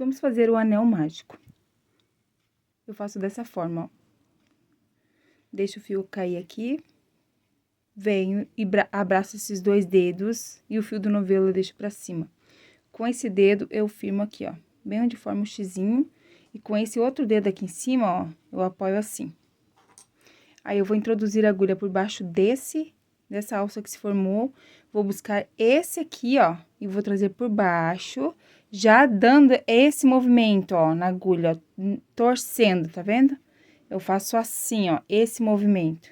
Vamos fazer o anel mágico. Eu faço dessa forma, ó. Deixo o fio cair aqui. Venho e abraço esses 2 dedos e o fio do novelo eu deixo pra cima. Com esse dedo, eu firmo aqui, ó, bem onde forma o xizinho. E com esse outro dedo aqui em cima, ó, eu apoio assim. Aí, eu vou introduzir a agulha por baixo dessa alça que se formou. Vou buscar esse aqui, ó, e vou trazer por baixo, já dando esse movimento, ó, na agulha, ó, torcendo, tá vendo? Eu faço assim, ó, esse movimento.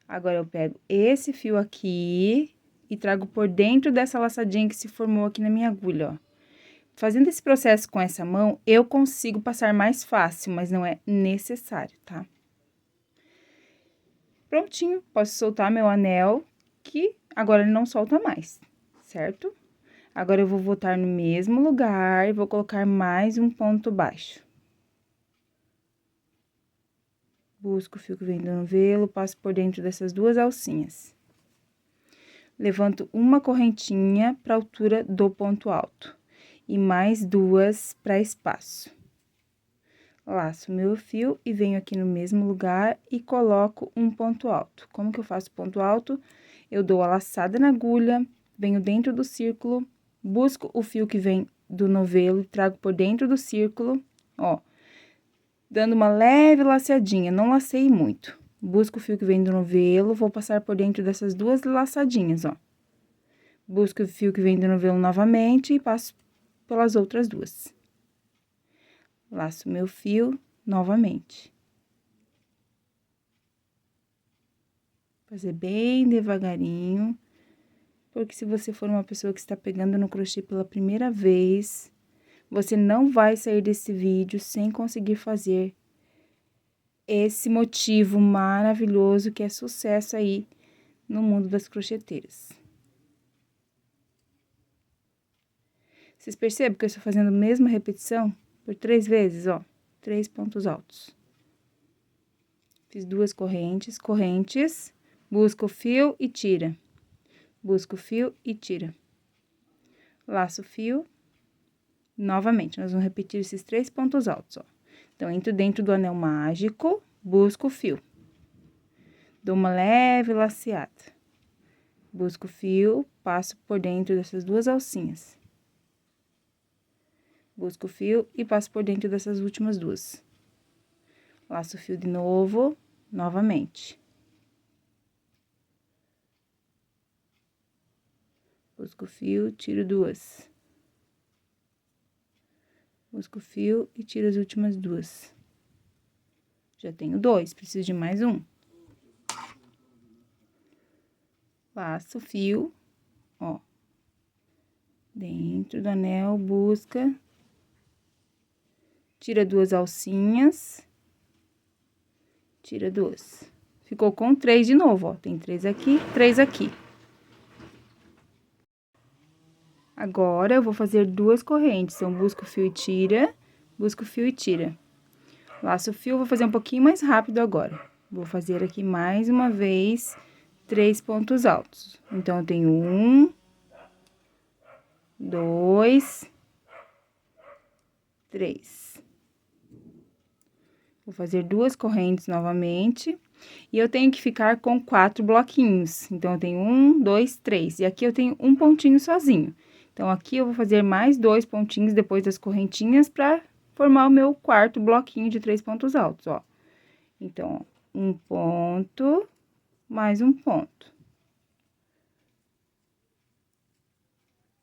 Agora, eu pego esse fio aqui e trago por dentro dessa laçadinha que se formou aqui na minha agulha, ó. Fazendo esse processo com essa mão, eu consigo passar mais fácil, mas não é necessário, tá? Prontinho, posso soltar meu anel, que agora ele não solta mais, certo? Agora, eu vou voltar no mesmo lugar e vou colocar mais um ponto baixo. Busco o fio que vem do novelo, passo por dentro dessas 2 alcinhas. Levanto uma correntinha para a altura do ponto alto e mais 2 para espaço. Laço meu fio e venho aqui no mesmo lugar e coloco um ponto alto. Como que eu faço ponto alto? Eu dou a laçada na agulha, venho dentro do círculo, busco o fio que vem do novelo, trago por dentro do círculo, ó, dando uma leve laceadinha, não lacei muito. Busco o fio que vem do novelo, vou passar por dentro dessas 2 laçadinhas, ó. Busco o fio que vem do novelo novamente e passo pelas outras 2. Laço meu fio novamente. Fazer bem devagarinho, porque se você for uma pessoa que está pegando no crochê pela primeira vez, você não vai sair desse vídeo sem conseguir fazer esse motivo maravilhoso que é sucesso aí no mundo das crocheteiras. Vocês percebem que eu estou fazendo a mesma repetição por 3 vezes, ó, 3 pontos altos. Fiz 2 correntes, busca o fio e tira. Busca o fio e tira. Laço o fio. Novamente, nós vamos repetir esses 3 pontos altos, ó. Então, entro dentro do anel mágico, busco o fio. Dou uma leve laceada. Busco o fio, passo por dentro dessas 2 alcinhas. Busco o fio e passo por dentro dessas últimas 2. Laço o fio de novo, novamente. Busco o fio, tiro 2. Busco o fio e tiro as últimas 2. Já tenho 2, preciso de mais um. Laço o fio, ó. Dentro do anel, busca. Tira 2 alcinhas. Tira 2. Ficou com 3 de novo, ó. Tem 3 aqui, 3 aqui. Agora, eu vou fazer 2 correntes. Então, busca o fio e tira. Busca o fio e tira. Laço o fio, vou fazer um pouquinho mais rápido agora. Vou fazer aqui mais uma vez 3 pontos altos. Então, eu tenho 1, 2, 3. Vou fazer 2 correntes novamente. E eu tenho que ficar com 4 bloquinhos. Então, eu tenho 1, 2, 3. E aqui eu tenho um pontinho sozinho. Então, aqui eu vou fazer mais 2 pontinhos depois das correntinhas para formar o meu 4º bloquinho de 3 pontos altos, ó. Então, ó, um ponto, mais um ponto.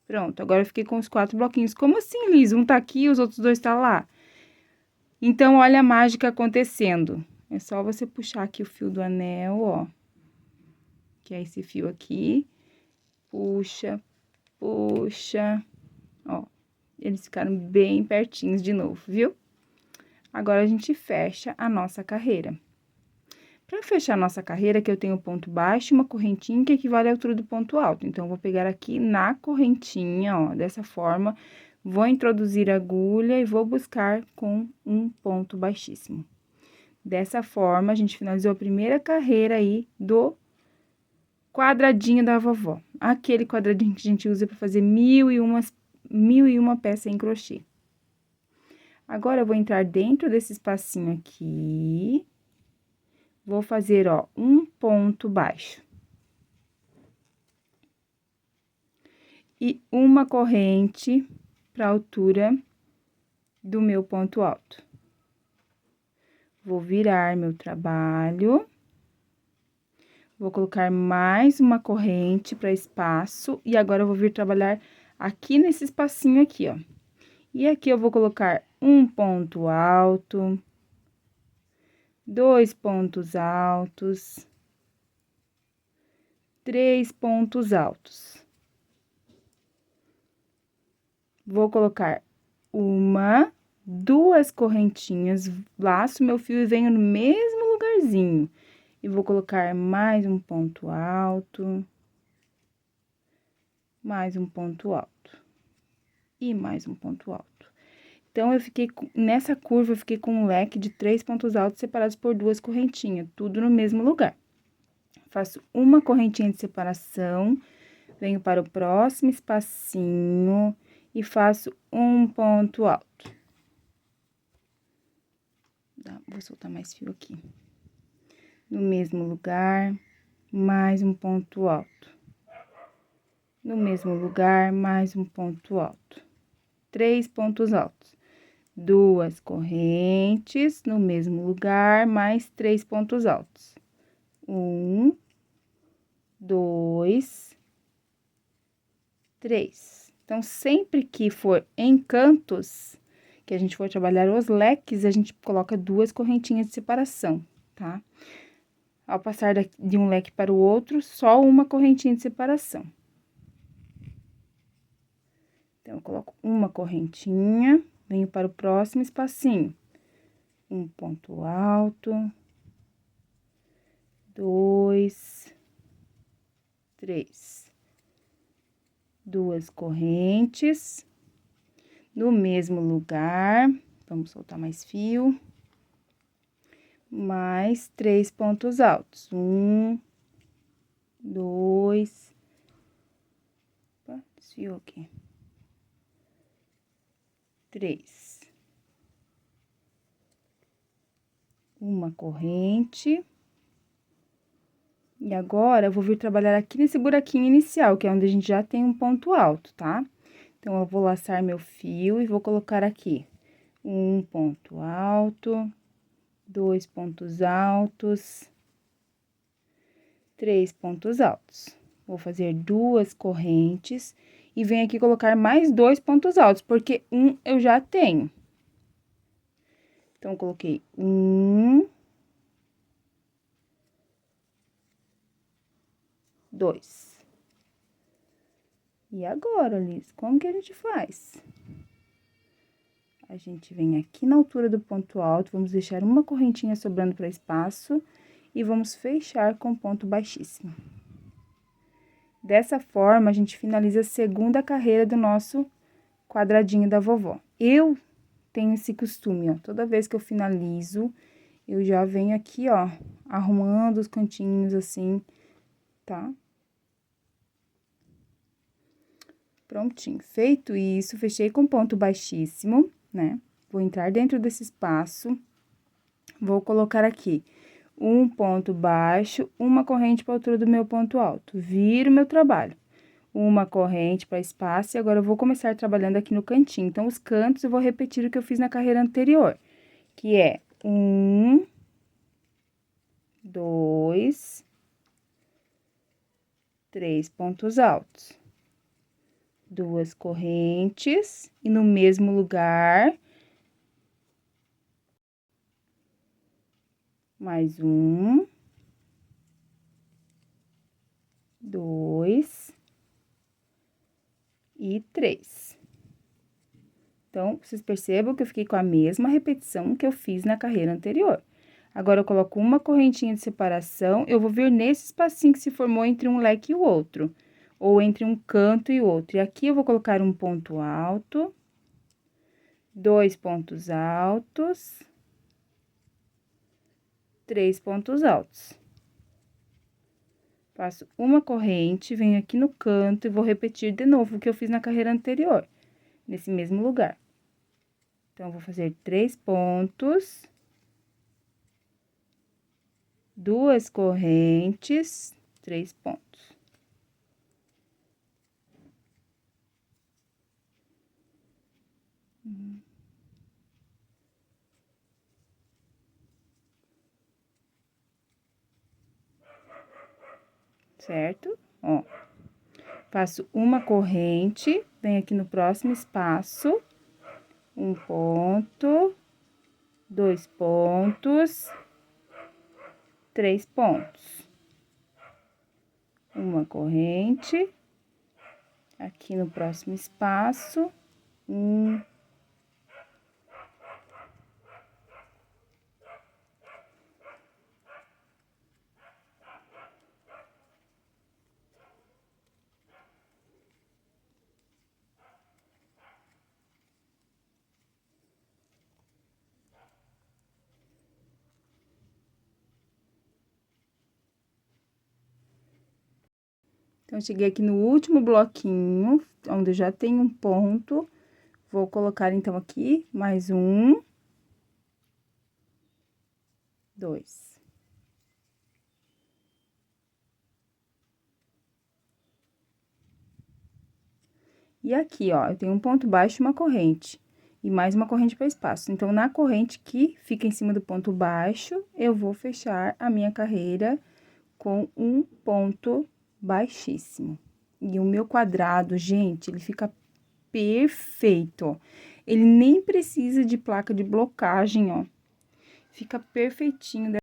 Pronto, agora eu fiquei com os 4 bloquinhos. Como assim, Liz? Um tá aqui e os outros 2 tá lá? Então, olha a mágica acontecendo. É só você puxar aqui o fio do anel, ó. Que é esse fio aqui. Puxa, puxa. Ó, eles ficaram bem pertinhos de novo, viu? Agora, a gente fecha a nossa carreira. Para fechar a nossa carreira, aqui eu tenho um ponto baixo e uma correntinha que equivale à altura do ponto alto. Então, eu vou pegar aqui na correntinha, ó, dessa forma, vou introduzir a agulha e vou buscar com um ponto baixíssimo. Dessa forma, a gente finalizou a primeira carreira aí do quadradinho da vovó. Aquele quadradinho que a gente usa para fazer mil e uma peças em crochê. Agora, eu vou entrar dentro desse espacinho aqui, vou fazer, ó, um ponto baixo. E uma corrente para a altura do meu ponto alto. Vou virar meu trabalho. Vou colocar mais uma corrente para espaço, e agora eu vou vir trabalhar aqui nesse espacinho aqui, ó. E aqui eu vou colocar um ponto alto, 2 pontos altos, 3 pontos altos. Vou colocar uma, 2 correntinhas, laço meu fio e venho no mesmo lugarzinho. E vou colocar mais um ponto alto, mais um ponto alto e mais um ponto alto. Então, nessa curva, eu fiquei com um leque de 3 pontos altos separados por 2 correntinhas, tudo no mesmo lugar. Faço uma correntinha de separação, venho para o próximo espacinho e faço um ponto alto. Vou soltar mais fio aqui. No mesmo lugar, mais um ponto alto. No mesmo lugar, mais um ponto alto. 3 pontos altos. 2 correntes no mesmo lugar, mais 3 pontos altos. 1, 2, 3. Então, sempre que for em cantos, que a gente for trabalhar os leques, a gente coloca 2 correntinhas de separação, tá? Ao passar de um leque para o outro, só uma correntinha de separação. Então, eu coloco uma correntinha, venho para o próximo espacinho. Um ponto alto, 2, 3. 2 correntes, no mesmo lugar, vamos soltar mais fio. Mais 3 pontos altos. 1, 2, desfiou aqui. 3. Uma corrente. E agora, eu vou vir trabalhar aqui nesse buraquinho inicial, que é onde a gente já tem um ponto alto, tá? Então, eu vou laçar meu fio e vou colocar aqui um ponto alto, 2 pontos altos, 3 pontos altos. Vou fazer 2 correntes e venho aqui colocar mais 2 pontos altos, porque um eu já tenho. Então, coloquei 1, 2. E agora, Liz, como que a gente faz? A gente vem aqui na altura do ponto alto, vamos deixar uma correntinha sobrando para espaço e vamos fechar com ponto baixíssimo. Dessa forma, a gente finaliza a segunda carreira do nosso quadradinho da vovó. Eu tenho esse costume, ó, toda vez que eu finalizo, eu já venho aqui, ó, arrumando os cantinhos assim, tá? Prontinho. Feito isso, fechei com ponto baixíssimo, né? Vou entrar dentro desse espaço, vou colocar aqui um ponto baixo, uma corrente para a altura do meu ponto alto. Viro meu trabalho. Uma corrente para espaço, e agora eu vou começar trabalhando aqui no cantinho. Então, os cantos eu vou repetir o que eu fiz na carreira anterior, que é 1, 2, 3 pontos altos. 2 correntes, e no mesmo lugar, mais 1, 2 e 3. Então, vocês percebam que eu fiquei com a mesma repetição que eu fiz na carreira anterior. Agora, eu coloco uma correntinha de separação, eu vou vir nesse espacinho que se formou entre um leque e o outro, ou entre um canto e outro. E aqui eu vou colocar um ponto alto, 2 pontos altos, 3 pontos altos. Faço uma corrente, venho aqui no canto e vou repetir de novo o que eu fiz na carreira anterior, nesse mesmo lugar. Então, vou fazer 3 pontos, 2 correntes, 3 pontos. Certo? Ó, faço uma corrente, venho aqui no próximo espaço, um ponto, 2 pontos, 3 pontos. Uma corrente, aqui no próximo espaço, um. Então, cheguei aqui no último bloquinho, onde eu já tenho um ponto. Vou colocar, então, aqui mais um, 2. E aqui, ó, eu tenho um ponto baixo e uma corrente. E mais uma corrente para espaço. Então, na corrente que fica em cima do ponto baixo, eu vou fechar a minha carreira com um ponto baixíssimo. E o meu quadrado, gente, ele fica perfeito, ó. Ele nem precisa de placa de blocagem, ó. Fica perfeitinho.